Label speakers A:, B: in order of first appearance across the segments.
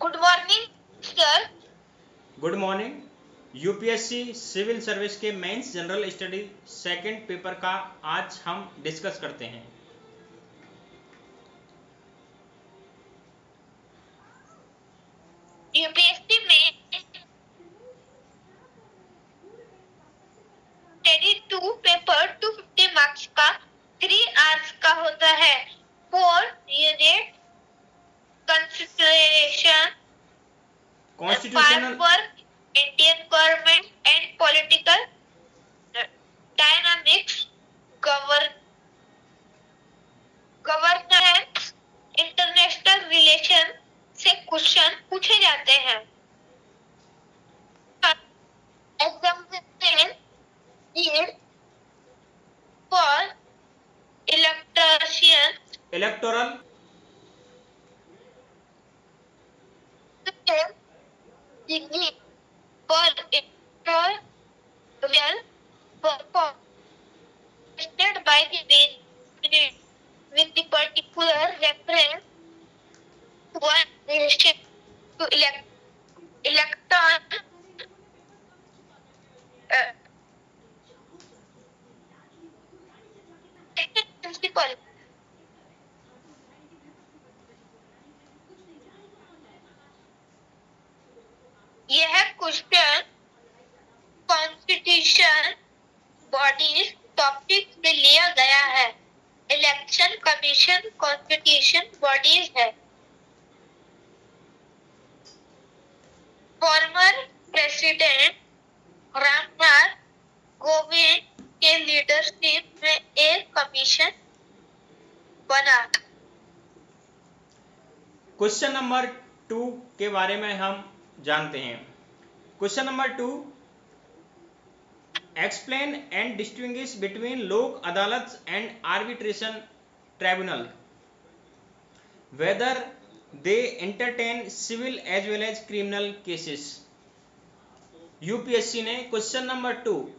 A: Good morning sir.
B: Good morning. UPSC civil service के mains general study second paper का आज हम discuss करते हैं।
A: यूपीएससी में स्टडी 2 पेपर 250 मार्क्स का 3 आवर्स का होता है। 4 unit
B: constitutional
A: for Indian government and political dynamics, governance, international relation से क्वेश्चन पूछे जाते हैं। Examination for
B: electoral
A: degree for electoral performed by the minute with the particular reference to one relation to electron principle. यह question constitution bodies topic से लिया गया है। Election commission constitution bodies है। फॉर्मर प्रेसिडेंट रामनाथ कोविंद के लीडरशिप में एक commission बना।
B: क्वेश्चन नंबर 2 के बारे में हम जानते हैं। Question number 2, explain and distinguish between Lok Adalat and arbitration tribunal, whether they entertain civil as well as criminal cases. UPSC ने question number 2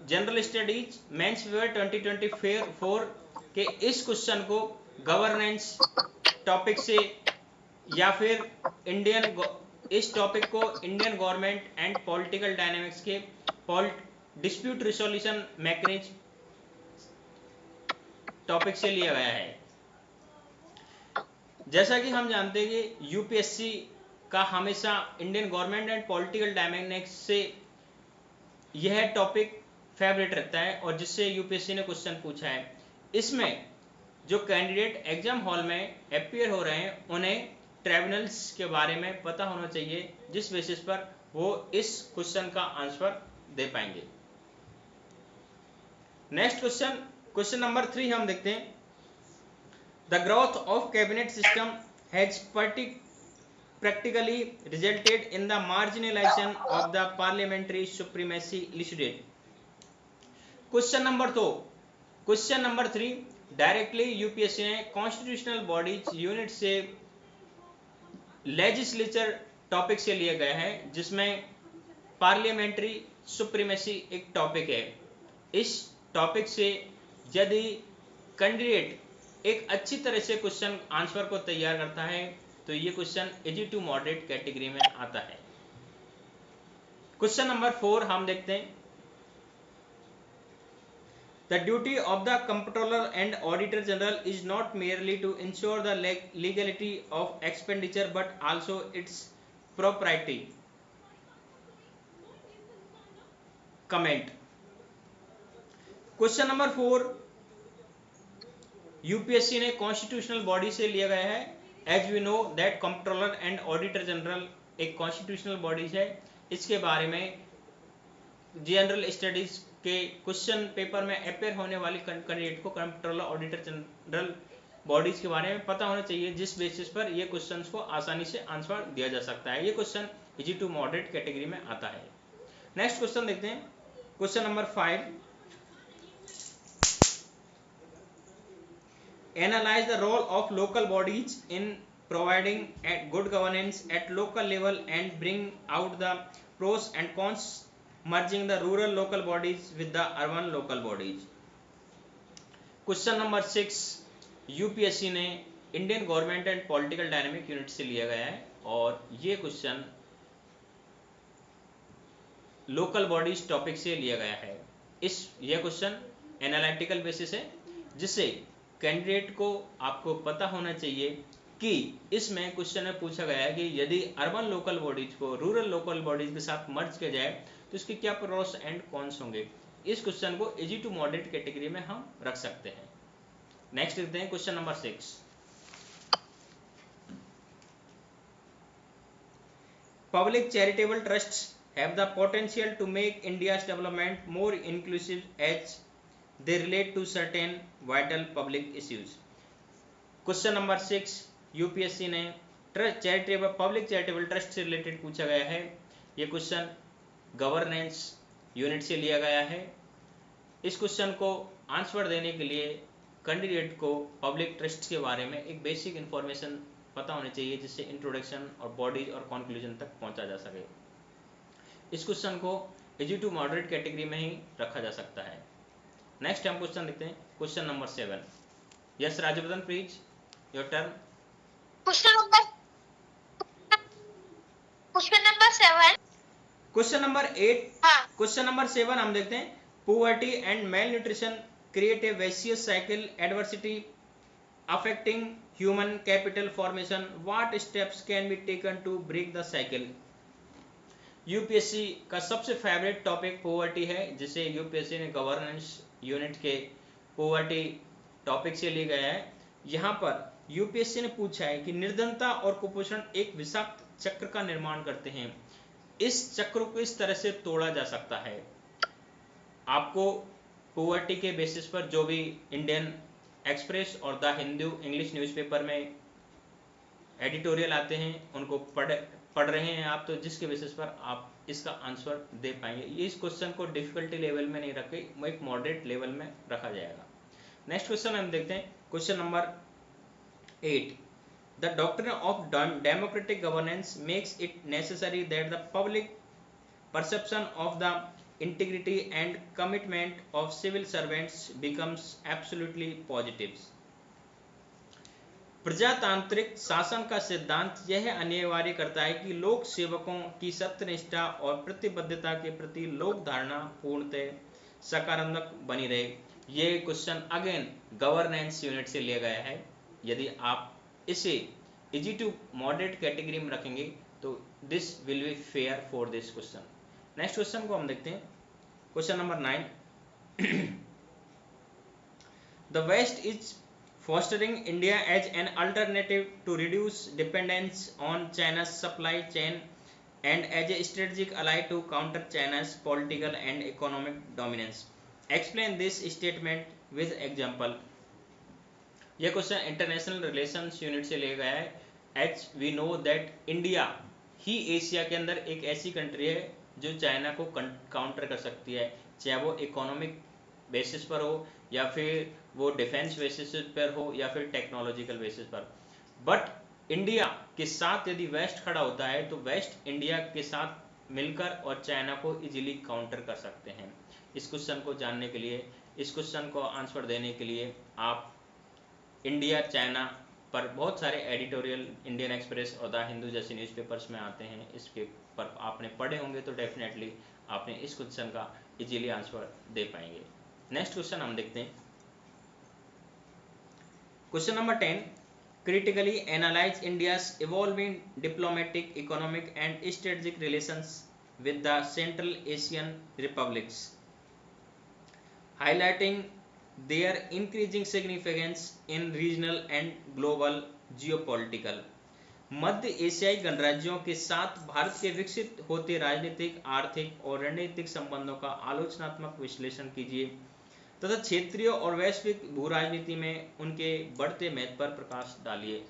B: general studies mains paper 2024 के इस क्वेश्चन को गवर्नेंस टॉपिक से या फिर इस टॉपिक को Indian government and political dynamics के डिस्प्यूट रिजोल्यूशन मैकेनिज्म टॉपिक से लिया गया है। जैसा कि हम जानते हैं कि यूपीएससी का हमेशा Indian government and political dynamics से यह टॉपिक फेवरेट रहता है और जिससे यूपीएससी ने क्वेश्चन पूछा है। इसमें जो कैंडिडेट एग्जाम हॉल में अपीयर हो रहे हैं उन्हें ट्राइब्यूनल्स के बारे में पता होना चाहिए, जिस बेसिस पर वो इस क्वेश्चन का आंसर दे पाएंगे। नेक्स्ट क्वेश्चन नंबर 3 हम देखते हैं। The growth of cabinet system has practically resulted in the marginalization of the parliamentary supremacy listed. Question number 3 directly UPSC ने कॉन्स्टिट्यूशनल बॉडीज यूनिट से लेजिस्लेचर टॉपिक से लिया गया है, जिसमें पार्लियामेंट्री सुप्रीमेसी एक टॉपिक है। इस टॉपिक से यदि कैंडिडेट एक अच्छी तरह से क्वेश्चन आंसर को तैयार करता है तो ये question easy to moderate category में आता है। क्वेश्चन नंबर 4 हम देखते हैं। The duty of the comptroller and auditor general is not merely to ensure the legality of expenditure but also its propriety. Comment. Question number 4 UPSC ने constitutional body से लिया गया है। As we know that comptroller and auditor general एक constitutional bodies है। इसके बारे में जनरल स्टडीज के क्वेश्चन पेपर में अपेयर होने वाली कैंडिडेट को कंप्ट्रोलर ऑडिटर जनरल बॉडीज के बारे में पता होना चाहिए, जिस बेसिस पर ये क्वेश्चंस को आसानी से आंसर दिया जा सकता है। ये question easy to moderate category में आता है। नेक्स्ट क्वेश्चन देखते हैं। Question number 5, analyze the role of local bodies in providing good governance at local level and bring out the pros and cons merging the rural local bodies with the urban local bodies. Question number 6 UPSC ने Indian government and political dynamic unit से लिया गया है और ये question local bodies topic से लिया गया है। यह क्वेश्चन एनालिटिकल बेसिस है, जिससे कैंडिडेट को आपको पता होना चाहिए कि इसमें क्वेश्चन में पूछा गया है कि यदि अर्बन लोकल बॉडीज को रूरल लोकल बॉडीज के साथ मर्ज किया जाए तो इसके क्या प्रोस एंड कॉन्स होंगे। इस क्वेश्चन को इजी टू मॉडरेट कैटेगरी में हम रख सकते हैं। नेक्स्ट देखते हैं question number 6। Public charitable trusts have the potential to make India's development more inclusive as they relate to certain vital public issues। Question number 6 UPSC ने public charitable trust से related पूछा गया है। यह क्वेश्चन गवर्नेंस यूनिट से लिया गया है। इस क्वेश्चन को आंसर देने के लिए कैंडिडेट को पब्लिक ट्रस्ट के बारे में एक बेसिक इंफॉर्मेशन पता होनी चाहिए, जिससे इंट्रोडक्शन और बॉडीज और कंक्लूजन तक पहुंचा जा सके। इस क्वेश्चन को इजी टू मॉडरेट कैटेगरी में ही रखा जा सकता है। नेक्स्ट हम क्वेश्चन देखते हैं question number 7। Yes Rajvardhan please your turn.
A: Question number 7।
B: Question number 8।
A: हाँ।
B: क्वेश्चन नंबर 7 हम देखते हैं। Poverty and malnutrition create a vicious cycle adversity affecting human capital formation. What steps can be taken to break the cycle. UPSC का सबसे favourite topic poverty है, जिसे UPSC ने governance unit के poverty topic से लिया गया है। यहाँ पर यूपीएससी ने पूछा है कि निर्धनता और कुपोषण एक विषाक्त चक्र का निर्माण करते हैं। इस चक्र को इस तरह से तोड़ा जा सकता है। आपको पोवर्टी के बेसिस पर जो भी इंडियन एक्सप्रेस और द हिंदू इंग्लिश न्यूज़पेपर में एडिटोरियल आते हैं उनको पढ़ रहे हैं आप, तो जिसके बेसिस पर आप इसका आंसर दे पाएंगे। ये इस क्वेश्चन को डिफिकल्टी लेवल में नहीं रखे, वो एक मॉडरेट लेवल में रखा जाएगा। नेक्स्ट क्वेश्चन हम देखते हैं question number 8। The doctrine of democratic governance makes it necessary that the public perception of the integrity and commitment of civil servants becomes absolutely positive. प्रजातांत्रिक शासन का सिद्धांत यह अनिवार्य करता है कि लोक सेवकों की सत्यनिष्ठा और प्रतिबद्धता के प्रति लोक धारणा पूर्णतः सकारात्मक बनी रहे। ये क्वेश्चन अगेन गवर्नेंस यूनिट से लिया गया है। यदि आप इसे इजी टू मॉडरेट कैटेगरी में रखेंगे तो this will be fair for this question. Next question को हम देखते हैं question number 9। The west is fostering India as an alternative to reduce dependence on China's supply chain and as a strategic ally to counter China's political and economic dominance. Explain this statement with example. यह question international relations unit से लिया गया है। As we know that India ही Asia के अंदर एक ऐसी कंट्री है जो चाइना को काउंटर कर सकती है, चाहे वो इकोनॉमिक बेसिस पर हो या फिर वो डिफेंस बेसिस पर हो या फिर टेक्नोलॉजिकल बेसिस पर। बट इंडिया के साथ यदि वेस्ट खड़ा होता है तो वेस्ट इंडिया के साथ मिलकर और चाइना को इजीली काउंटर कर सकते हैं। इस क्वेश्चन को जानने के लिए, इस क्वेश्चन को आंसर देने के लिए आप इंडिया चाइना पर बहुत सारे एडिटोरियल इंडियन एक्सप्रेस और द हिंदू जैसे न्यूज़पेपर्स में आते हैं, इसके पर आपने पढ़े होंगे तो डेफिनेटली आपने इस क्वेश्चन का इजीली आंसर दे पाएंगे। नेक्स्ट क्वेश्चन हम देखते हैं question number 10। Critically analyse India's evolving diplomatic economic and strategic relations with the central Asian republics, highlighting their increasing significance in regional and global geopolitical। मध्य एशियाई गणराज्यों के साथ भारत के विकसित होते राजनीतिक, आर्थिक और रणनीतिक संबंधों का आलोचनात्मक विश्लेषण कीजिए तथा क्षेत्रीय और वैश्विक भू राजनीति में उनके बढ़ते महत्व पर प्रकाश डालिए।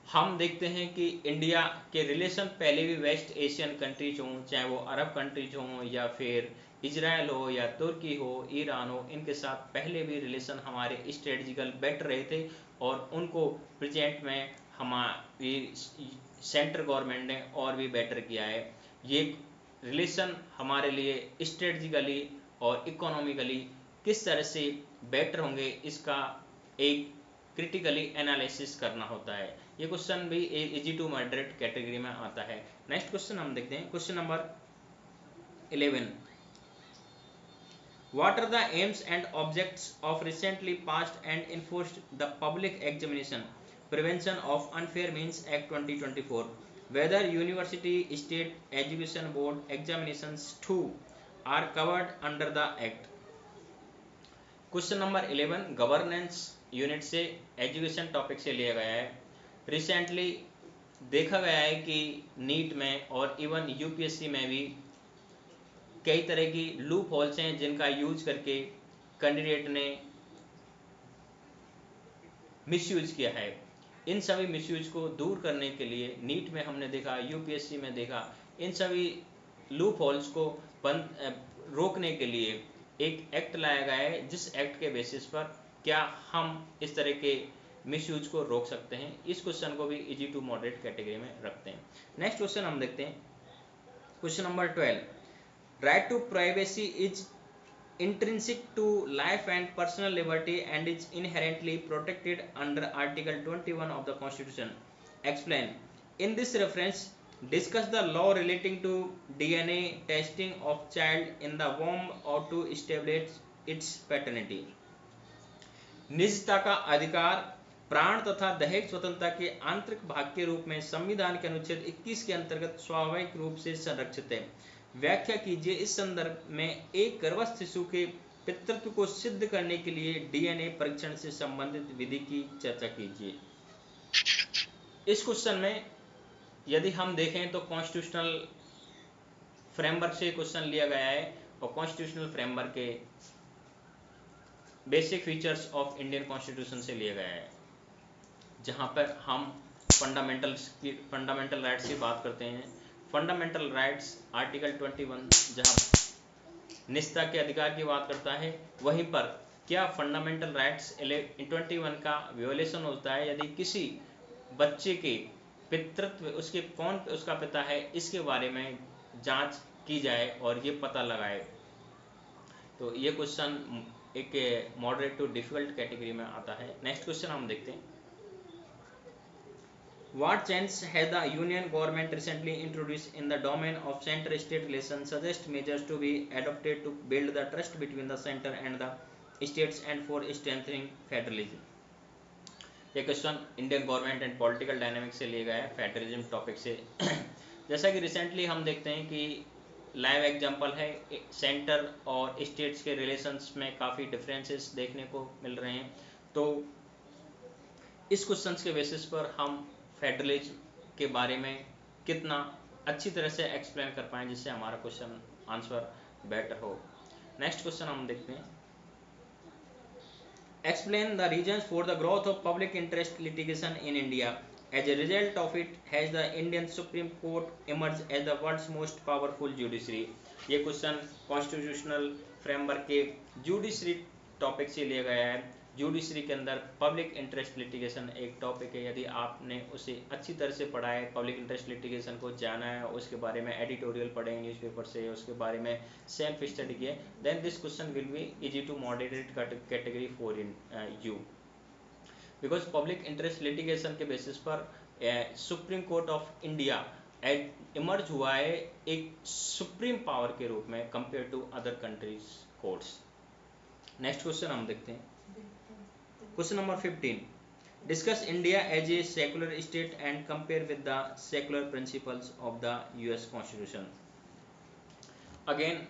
B: हम देखते हैं कि इंडिया के रिलेशन पहले भी वेस्ट एशियन कंट्रीज हों, चाहे वो अरब कंट्रीज हों या फिर इजराइल हो या तुर्की हो, ईरान हो, इनके साथ पहले भी रिलेशन हमारे स्ट्रेटजिकल बेटर रहे थे और उनको प्रेजेंट में हमारी सेंट्रल गवर्नमेंट ने और भी बेटर किया है। ये रिलेशन हमारे लिए स्ट्रेटजिकली और इकोनॉमिकली किस तरह से बेटर होंगे, इसका एक क्रिटिकली एनालिसिस करना होता है। ये क्वेश्चन भी इजी टू मॉडरेट कैटेगरी में आता है। नेक्स्ट क्वेश्चन हम देखते हैं, question number 11। What are the aims and objects of recently passed and enforced the Public Examination Prevention of Unfair Means Act 2024? Whether University State Education Board examinations too are covered under the Act? Question number 11 governance unit से education topic से लिया गया है। Recently देखा गया है कि NEET में और इवन यूपीएससी में भी कई तरह की लूप होल्स हैं जिनका यूज करके कैंडिडेट ने मिसयूज किया है। इन सभी मिसयूज को दूर करने के लिए नीट में हमने देखा, यूपीएससी में देखा, इन सभी लूप होल्स को रोकने के लिए एक एक्ट लाया गया है, जिस एक्ट के बेसिस पर क्या हम इस तरह के मिसयूज को रोक सकते हैं। इस क्वेश्चन को भी इजी टू मॉडरेट कैटेगरी में रखते हैं। नेक्स्ट क्वेश्चन हम देखते हैं, question number 12। Right to privacy is intrinsic to life and personal liberty and is inherently protected under Article 21 of the Constitution. Explain. In this reference, discuss the law relating to DNA testing of child in the womb or to establish its paternity. निजता का अधिकार प्राण तथा दैहिक स्वतंत्रता के आंतरिक भाग के रूप में संविधान के अनुच्छेद 21 के अंतर्गत स्वाभाविक रूप से संरक्षित है। व्याख्या कीजिए। इस संदर्भ में एक गर्भस्थ शिशु के पितृत्व को सिद्ध करने के लिए डीएनए परीक्षण से संबंधित विधि की चर्चा कीजिए। इस क्वेश्चन में यदि हम देखें तो कॉन्स्टिट्यूशनल फ्रेमवर्क से क्वेश्चन लिया गया है और कॉन्स्टिट्यूशनल फ्रेमवर्क के basic features of Indian constitution से लिया गया है, जहां पर हम फंडामेंटल राइट्स की बात करते हैं। फंडामेंटल राइट्स आर्टिकल 21 जहां निजता के अधिकार की बात करता है, वहीं पर क्या फंडामेंटल राइट्स 21 का वियोलेशन होता है यदि किसी बच्चे के पितृत्व उसके कौन उसका पिता है इसके बारे में जांच की जाए और ये पता लगाए। तो ये क्वेश्चन एक मॉडरेट टू डिफिकल्ट कैटेगरी में आता है। नेक्स्ट क्वेश्चन हम देखते हैं, What change has the Union government recently introduced in the domain of center-state relations suggest measures to be adopted to build the trust between the center and the states and for strengthening federalism? ये question Indian government and political dynamics से लिया गया है, federalism topic से। जैसा कि recently हम देखते हैं कि लाइव एग्जांपल है, सेंटर और स्टेट्स के रिलेशंस में काफ़ी डिफरेंसेस देखने को मिल रहे हैं। तो इस क्वेश्चन के बेसिस पर हम फेडरलिज्म के बारे में कितना अच्छी तरह से एक्सप्लेन कर पाएं जिससे हमारा क्वेश्चन आंसर बेटर हो। नेक्स्ट क्वेश्चन हम देखते हैं, explain the reasons for the growth of public interest litigation in India. As a result of it has the Indian Supreme Court emerge as the world's most powerful judiciary. ये question constitutional framework के judiciary topic से लिया गया है। Judiciary के अंदर public interest litigation एक topic है। यदि आपने उसे अच्छी तरह से पढ़ा है, पब्लिक इंटरेस्ट लिटिगेशन को जाना है, उसके बारे में एडिटोरियल पढ़े न्यूज़पेपर से, उसके बारे में सेल्फ स्टडी किए, then this question will be easy to moderate category for in you, because public interest litigation के बेसिस पर supreme court of India emerge हुआ है एक सुप्रीम पावर के रूप में compare to other countries courts. Next question हम देखते हैं, question number 15। Discuss India as a secular state and compare with the secular principles of the US constitution. Again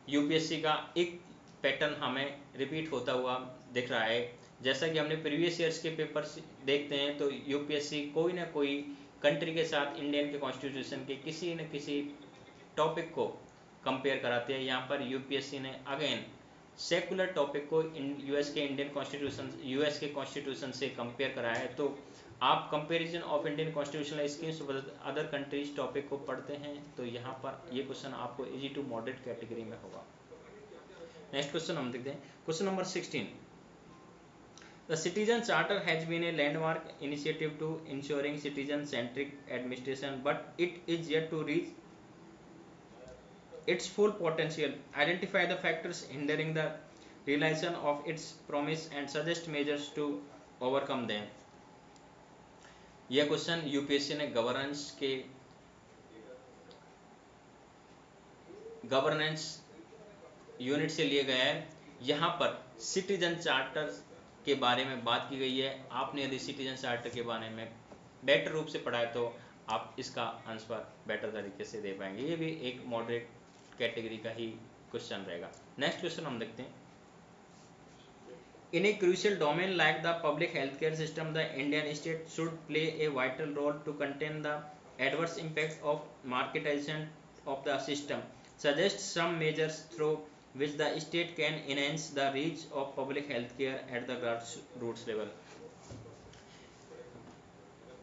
B: UPSC का एक पैटर्न हमें रिपीट होता हुआ दिख रहा है। जैसा कि हमने प्रीवियस ईयर्स के पेपर्स देखते हैं तो यूपीएससी कोई ना कोई कंट्री के साथ इंडियन के कॉन्स्टिट्यूशन के किसी न किसी टॉपिक को कंपेयर कराते हैं। यहाँ पर यूपीएससी ने अगेन सेकुलर टॉपिक को यूएस के इंडियन कॉन्स्टिट्यूशन यूएस के कॉन्स्टिट्यूशन से कंपेयर कराया है। तो आप comparison of Indian constitutional schemes other countries topic को पढ़ते हैं तो यहाँ पर ये क्वेश्चन आपको इजी टू मॉडरेट कैटेगरी में होगा। नेक्स्ट क्वेश्चन हम देखते हैं, question number 16। The Citizen Charter has been a landmark initiative to ensuring citizen-centric administration, but it is yet to reach its full potential. Identify the factors hindering the realization of its promise and suggest measures to overcome them? यह question UPSC ने governance unit से लिए गया है। यहाँ पर citizen charter के बारे में बात की गई है। आपने यदि सिटीजन चार्टर के बारे में बेटर रूप से पढ़ा है तो आप इसका आंसर बेटर तरीके से दे पाएंगे। ये भी एक मॉडरेट कैटेगरी का ही क्वेश्चन रहेगा। नेक्स्ट क्वेश्चन हम देखते हैं। In a crucial domain like the public healthcare system, the Indian state should play a vital role to contain the adverse impact of marketization of the system. Suggest some measures through which the state can enhance the reach of public healthcare at the grassroots level.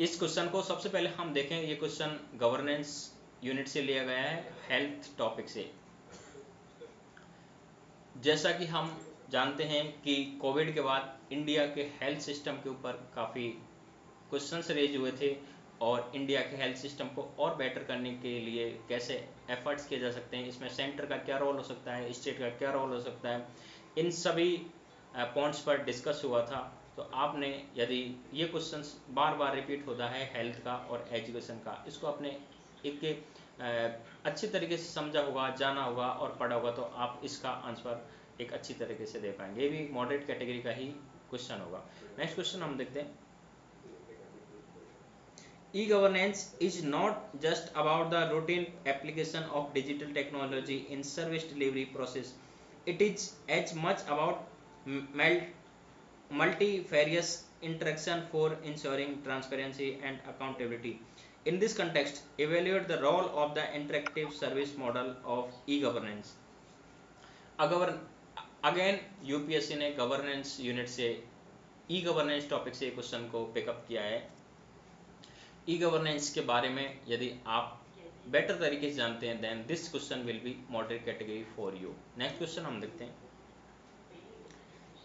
B: इस question को सबसे पहले हम देखें। ये question governance unit से लिया गया है, हेल्थ टॉपिक से। जैसा कि हम जानते हैं कि कोविड के बाद इंडिया के हेल्थ सिस्टम के ऊपर काफ़ी क्वेश्चंस रेज हुए थे और इंडिया के हेल्थ सिस्टम को और बेटर करने के लिए कैसे एफर्ट्स किए जा सकते हैं, इसमें सेंटर का क्या रोल हो सकता है, स्टेट का क्या रोल हो सकता है, इन सभी पॉइंट्स पर डिस्कस हुआ था। तो आपने यदि ये क्वेश्चंस बार बार रिपीट होता है हेल्थ का और एजुकेशन का, इसको आपने एक अच्छी तरीके से समझा होगा, जाना होगा और पढ़ा होगा तो आप इसका आंसर एक अच्छी तरीके से दे पाएंगे। ये भी मॉडरेट कैटेगरी का ही क्वेश्चन होगा। नेक्स्ट क्वेश्चन हम देखते हैं। E-governance is not just about the routine application of digital technology in service delivery process. It is as much about multifarious interaction for ensuring transparency and accountability. In this context, evaluate the role of the interactive service model of e-governance. Again UPSC ने governance unit से e governance topic से question को pickup किया है। E governance के बारे में यदि आप बेटर तरीके से जानते हैं then this question will be moderate category for you. Next question हम देखते हैं।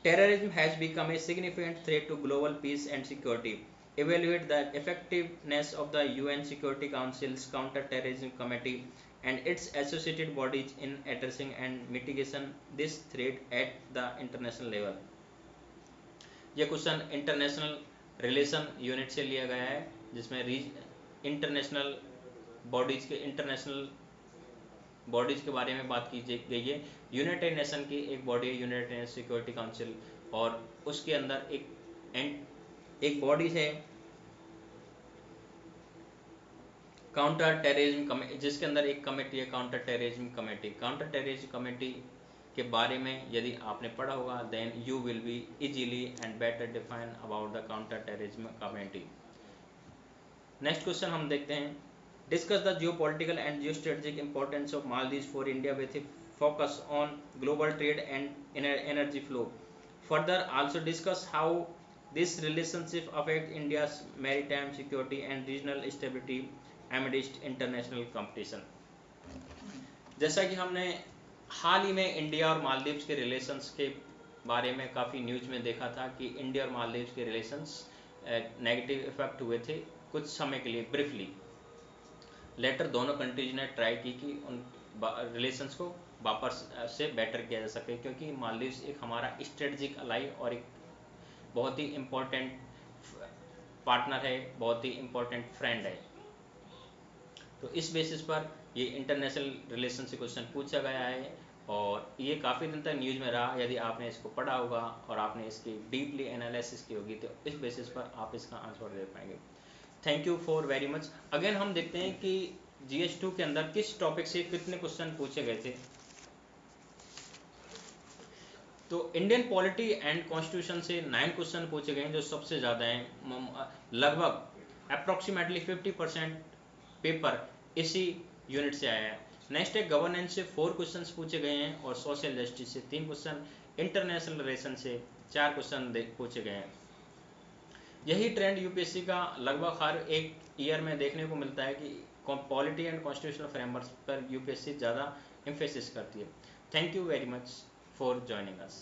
B: Terrorism has become a significant threat to global peace and security. Evaluate the effectiveness of the UN Security Council's Counter-Terrorism Committee and its associated bodies in addressing and mitigating this threat at the international level. यह question international relation unit से लिया गया है, जिसमें international bodies के बारे में बात की गई है। यूनाइटेड नेशन की एक बॉडी है यूनाइटेड नेशन सिक्योरिटी काउंसिल, और उसके अंदर एक बॉडी है काउंटर टेररिज्म कमेटी, जिसके अंदर एक कमेटी है counter terrorism committee. Counter terrorism committee के बारे में यदि आपने पढ़ा होगा then you will be easily and better define about the counter terrorism committee. Next question हम देखते हैं। Discuss the geopolitical and geostrategic importance of Maldives for India with a focus on global trade and energy flow. Further also discuss how this relationship affect India's maritime security and regional stability amidst international competition. जैसा कि हमने हाल ही में India और मालदीव्स के relations के बारे में काफ़ी न्यूज़ में देखा था कि इंडिया और मालदीव्स के रिलेशंस नेगेटिव इफेक्ट हुए थे कुछ समय के लिए ब्रीफली। लेटर दोनों कंट्रीज ने ट्राई की कि उन रिलेशंस को वापस से बेटर किया जा सके, क्योंकि मालदीव्स एक हमारा स्ट्रेटजिक अलाई और एक बहुत ही इम्पोर्टेंट पार्टनर है, बहुत ही इम्पोर्टेंट फ्रेंड है। तो इस बेसिस पर ये इंटरनेशनल रिलेशन से क्वेश्चन पूछा गया है और ये काफ़ी दिन तक न्यूज़ में रहा। यदि आपने इसको पढ़ा होगा और आपने इसकी डीपली एनालिसिस की होगी तो इस बेसिस पर आप इसका आंसर दे पाएंगे। Thank you for very much. Again हम देखते हैं कि GS2 के अंदर किस टॉपिक से कितने क्वेश्चन पूछे गए थे। तो इंडियन पॉलिटी एंड कॉन्स्टिट्यूशन से 9 क्वेश्चन पूछे गए हैं, जो सबसे ज़्यादा हैं। लगभग अप्रॉक्सीमेटली 50% पेपर इसी यूनिट से आया है। नेक्स्ट है गवर्नेंस से 4 क्वेश्चन पूछे गए हैं और सोशल जस्टिस से 3 क्वेश्चन, इंटरनेशनल रिलेशन से 4 क्वेश्चन पूछे गए हैं। यही ट्रेंड यूपीएससी का लगभग हर एक ईयर में देखने को मिलता है कि पॉलिटी एंड कॉन्स्टिट्यूशनल फ्रेमवर्क पर यूपीएससी ज़्यादा एम्फेसिस करती है। Thank you very much for joining us.